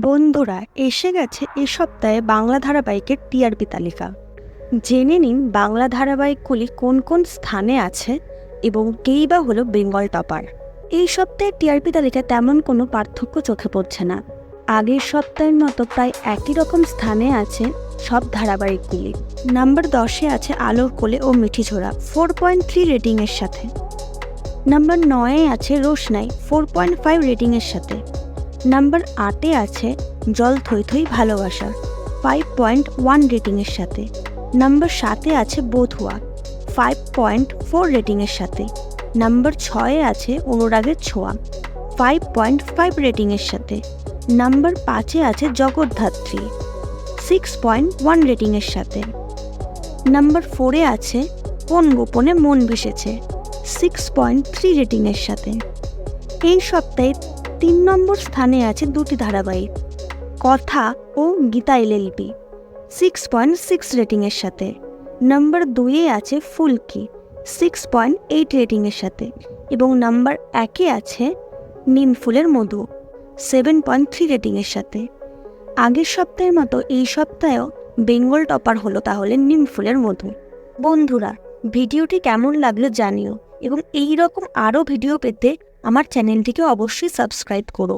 বন্ধুরা, এসে গেছে এ সপ্তাহে বাংলা ধারাবাহিকের টিআরপি তালিকা। জেনে নিন বাংলা ধারাবাহিকগুলি কোন কোন স্থানে আছে এবং কেই বা হলো বেঙ্গল টপার। এই সপ্তাহের টিআরপি তালিকায় তেমন কোনো পার্থক্য চোখে পড়ছে না। আগের সপ্তাহের মতো প্রায় একই রকম স্থানে আছে সব ধারাবাহিকগুলি। নাম্বার 10-এ আছে আলোর কোলে ও মিঠিঝোড়া 4.3 রেটিংয়ের সাথে। নাম্বার 9-এ আছে রোশনাই 4.5 রেটিংয়ের সাথে। নাম্বার 8-এ আছে জল থই থই ভালোবাসা 5.1 রেটিংয়ের সাথে। নাম্বার 7-এ আছে বধুয়া 5.4 রেটিংয়ের সাথে। নাম্বার 6-এ আছে অনুরাগের ছোঁয়া 5.5 রেটিংয়ের সাথে। নাম্বার 5-এ আছে জগদ্ধাত্রী 6.1 রেটিংয়ের সাথে। নাম্বার 4-এ আছে কোন গোপনে মন ভেসেছে 6.3 রেটিংয়ের সাথে। এই সপ্তাহে 3 নম্বর স্থানে আছে দুটি ধারাবাহিক, কথা ও গীতা এলএলবি 6.6 রেটিংয়ের সাথে। নাম্বার 2-এ আছে ফুলকি 6.8 রেটিংয়ের সাথে এবং নাম্বার 1-এ আছে নিম ফুলের মধু 7.3 রেটিংয়ের সাথে। আগের সপ্তাহের মতো এই সপ্তাহেও বেঙ্গল টপার হলো তাহলে নিম ফুলের মধু। বন্ধুরা, ভিডিওটি কেমন লাগলো জানিও এবং এই রকম আরও ভিডিও পেতে আমার চ্যানেলটিকে অবশ্যই সাবস্ক্রাইব করো।